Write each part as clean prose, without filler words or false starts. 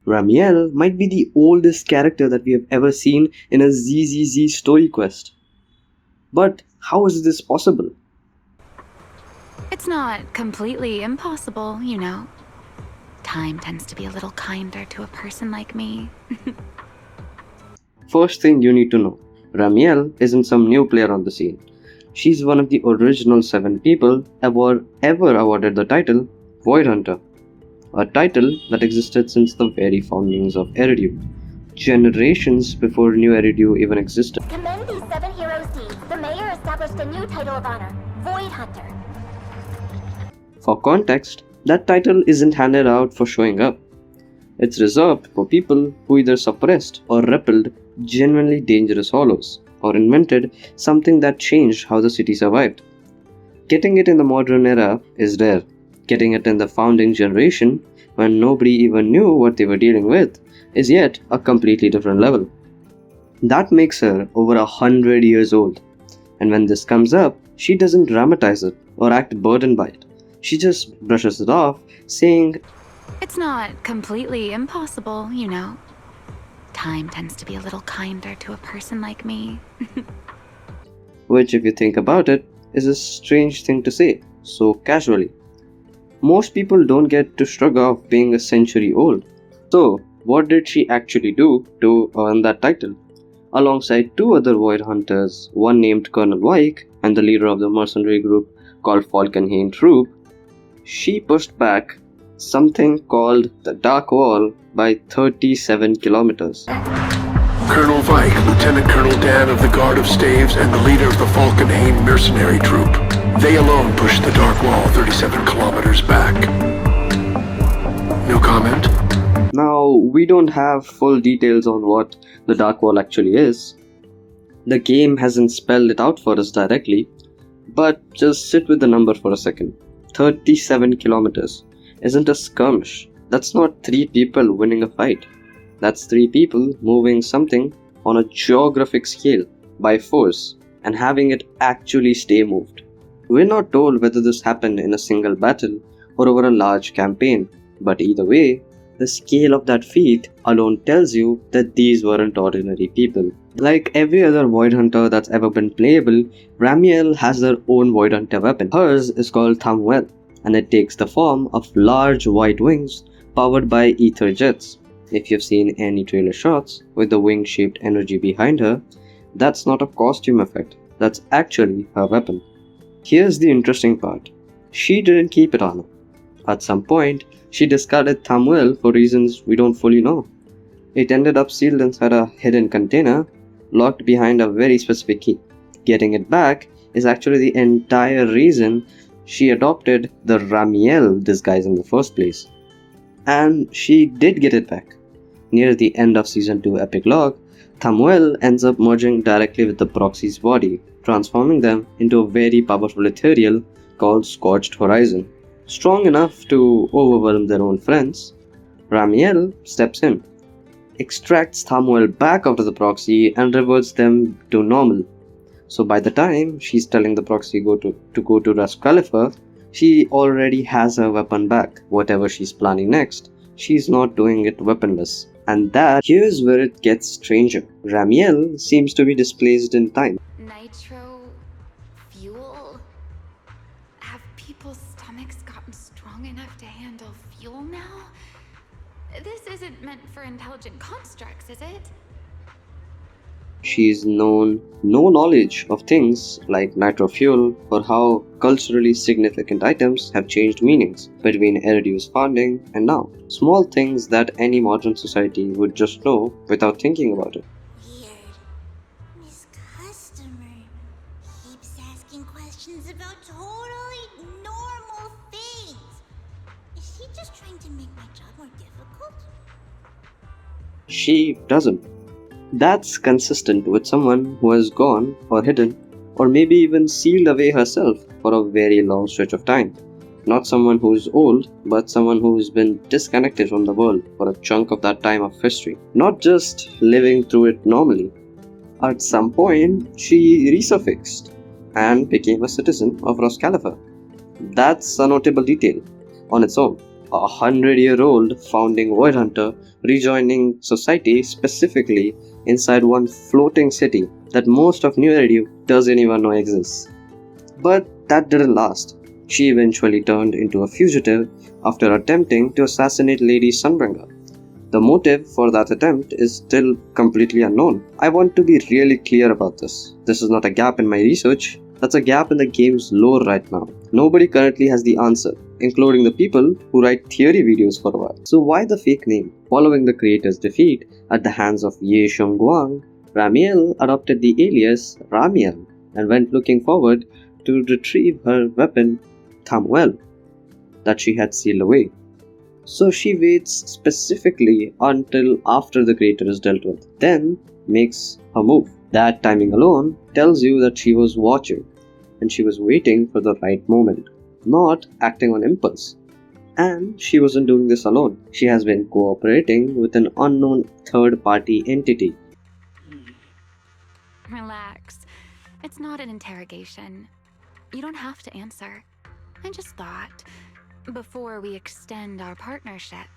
Ramiel might be the oldest character that we have ever seen in a ZZZ story quest. But how is this possible? It's not completely impossible, you know. Time tends to be a little kinder to a person like me. First thing you need to know, Ramiel isn't some new player on the scene. She's one of the original 7 people ever awarded the title Void Hunter, a title that existed since the very foundings of Eridu, generations before New Eridu even existed. Commend these 7 heroes' deeds. The mayor established a new title of honor, Void Hunter. For context, that title isn't handed out for showing up. It's reserved for people who either suppressed or repelled genuinely dangerous hollows, or invented something that changed how the city survived. Getting it in the modern era is rare. Getting it in the founding generation, when nobody even knew what they were dealing with, is yet a completely different level. That makes her over 100 years old, and when this comes up, she doesn't dramatize it or act burdened by it. She just brushes it off, saying, It's not completely impossible, you know. Time tends to be a little kinder to a person like me. which, if you think about it, is a strange thing to say so casually. Most people don't get to shrug off being a century old. So, what did she actually do to earn that title? Alongside 2 other Void Hunters, one named Colonel Wyke and the leader of the mercenary group called Falkenhayn Troop, she pushed back something called the Dark Wall by 37 kilometers. Colonel Vyke, Lieutenant Colonel Dan of the Guard of Staves, and the leader of the Falkenhayn mercenary troop. They alone pushed the Dark Wall 37 kilometers back. No comment? Now, we don't have full details on what the Dark Wall actually is. The game hasn't spelled it out for us directly, but just sit with the number for a second. 37 kilometers isn't a skirmish. That's not 3 people winning a fight. That's 3 people moving something on a geographic scale by force and having it actually stay moved. We're not told whether this happened in a single battle or over a large campaign, but either way, the scale of that feat alone tells you that these weren't ordinary people. Like every other Void Hunter that's ever been playable, Ramiel has their own Void Hunter weapon. Hers is called Thaumiel, and it takes the form of large white wings powered by ether jets. If you've seen any trailer shots with the wing-shaped energy behind her, that's not a costume effect, that's actually her weapon. Here's the interesting part. She didn't keep it on her. At some point, she discarded Thaumiel for reasons we don't fully know. It ended up sealed inside a hidden container, locked behind a very specific key. Getting it back is actually the entire reason she adopted the Ramiel disguise in the first place. And she did get it back. Near the end of Season 2 Epilogue, Thaumiel ends up merging directly with the Proxy's body, transforming them into a very powerful ethereal called Scorched Horizon. Strong enough to overwhelm their own friends, Ramiel steps in, extracts Thaumiel back out of the Proxy and reverts them to normal. So by the time she's telling the Proxy to go to Ras Khalifa, she already has her weapon back. Whatever she's planning next, she's not doing it weaponless. And here's where it gets stranger. Ramiel seems to be displaced in time. Nitro fuel? Have people's stomachs gotten strong enough to handle fuel now? This isn't meant for intelligent constructs, is it? She's no knowledge of things like nitro fuel or how culturally significant items have changed meanings between Eridu's founding and now. Small things that any modern society would just know without thinking about it. Weird. This customer keeps asking questions about totally normal things. Is she just trying to make my job more difficult? She doesn't. That's consistent with someone who has gone or hidden or maybe even sealed away herself for a very long stretch of time. Not someone who's old, but someone who's been disconnected from the world for a chunk of that time of history. Not just living through it normally. At some point, she resurfaced and became a citizen of Ras Khalifa. That's a notable detail on its own. a 100-year-old founding void hunter rejoining society, specifically inside one floating city that most of New Edu doesn't even know exists. But that didn't last. She eventually turned into a fugitive after attempting to assassinate Lady Sunbringer. The motive for that attempt is still completely unknown. I want to be really clear about this. This is not a gap in my research, that's a gap in the game's lore right now. Nobody currently has the answer, including the people who write theory videos for a while. So why the fake name? Following the creator's defeat at the hands of Ye Shengguang, Ramiel adopted the alias Ramiel and went looking forward to retrieve her weapon Thaumiel that she had sealed away. So she waits specifically until after the creator is dealt with, then makes her move. That timing alone tells you that she was watching and she was waiting for the right moment, not acting on impulse. And she wasn't doing this alone. She has been cooperating with an unknown third-party entity. Relax. It's not an interrogation. You don't have to answer. I just thought, before we extend our partnership,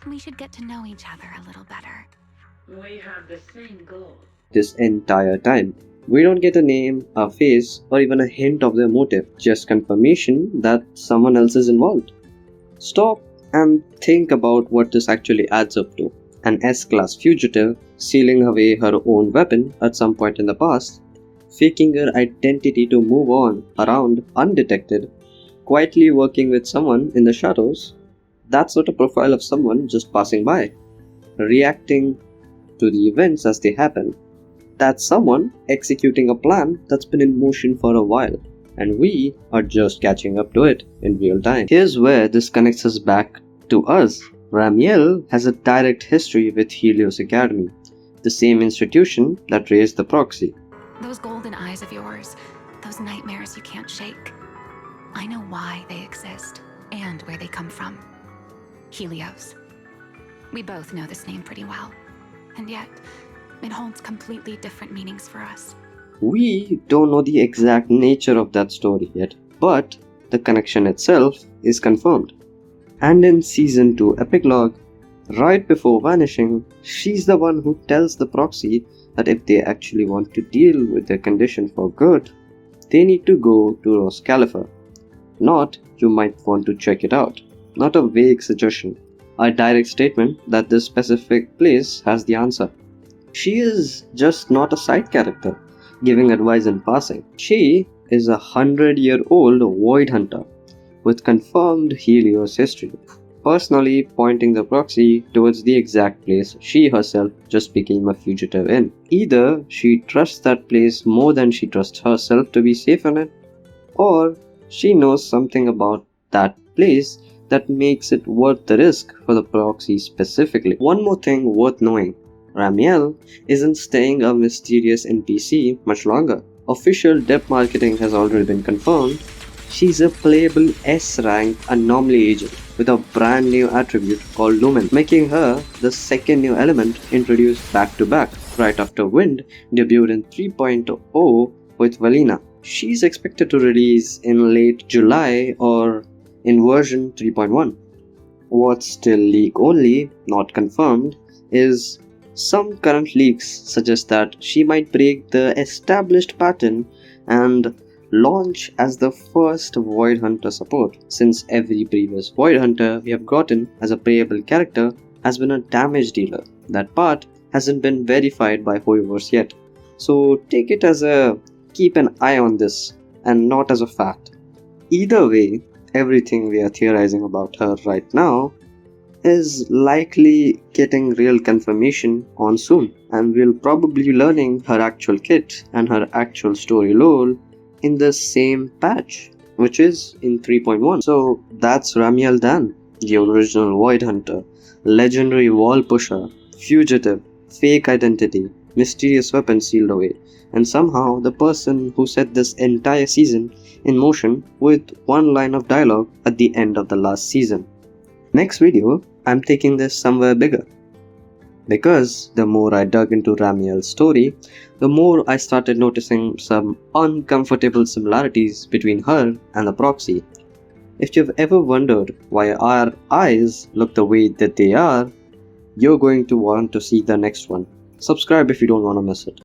we should get to know each other a little better. We have the same goal. This entire time, we don't get a name, a face, or even a hint of their motive, just confirmation that someone else is involved. Stop and think about what this actually adds up to. An S-class fugitive sealing away her own weapon at some point in the past, faking her identity to move on around undetected, quietly working with someone in the shadows. That's not a profile of someone just passing by, reacting to the events as they happen. That's someone executing a plan that's been in motion for a while, and we are just catching up to it in real time. Here's where this connects us back to us. Ramiel has a direct history with Helios Academy, the same institution that raised the Proxy. Those golden eyes of yours, those nightmares you can't shake. I know why they exist and where they come from. Helios. We both know this name pretty well, and yet it holds completely different meanings for us. We don't know the exact nature of that story yet, but the connection itself is confirmed. And in Season 2 Epilogue, right before vanishing, she's the one who tells the Proxy that if they actually want to deal with their condition for good, they need to go to Ros Khalifa. Not, you might want to check it out. Not a vague suggestion. A direct statement that this specific place has the answer. She is just not a side character, giving advice in passing. She is a 100-year-old void hunter with confirmed Helios history, personally pointing the Proxy towards the exact place she herself just became a fugitive in. Either she trusts that place more than she trusts herself to be safe in it, or she knows something about that place that makes it worth the risk for the Proxy specifically. One more thing worth knowing. Ramiel isn't staying a mysterious NPC much longer. Official depth marketing has already been confirmed. She's a playable S-rank anomaly agent with a brand new attribute called Lumen, making her the second new element introduced back to back, right after Wind debuted in 3.0 with Valina. She's expected to release in late July or in version 3.1. What's still leak only, not confirmed, is some current leaks suggest that she might break the established pattern and launch as the first Void Hunter support, since every previous Void Hunter we have gotten as a playable character has been a damage dealer. That part hasn't been verified by Hoyoverse yet, so take it as a keep an eye on this and not as a fact. Either way, everything we are theorizing about her right now is likely getting real confirmation on soon, and we'll probably be learning her actual kit and her actual story lore in the same patch, which is in 3.1. So that's Ramiel Dan, the original Void Hunter, legendary wall pusher, fugitive, fake identity, mysterious weapon sealed away, and somehow the person who set this entire season in motion with one line of dialogue at the end of the last season. Next video, I'm taking this somewhere bigger. Because the more I dug into Ramiel's story, the more I started noticing some uncomfortable similarities between her and the Proxy. If you've ever wondered why our eyes look the way that they are, you're going to want to see the next one. Subscribe if you don't want to miss it.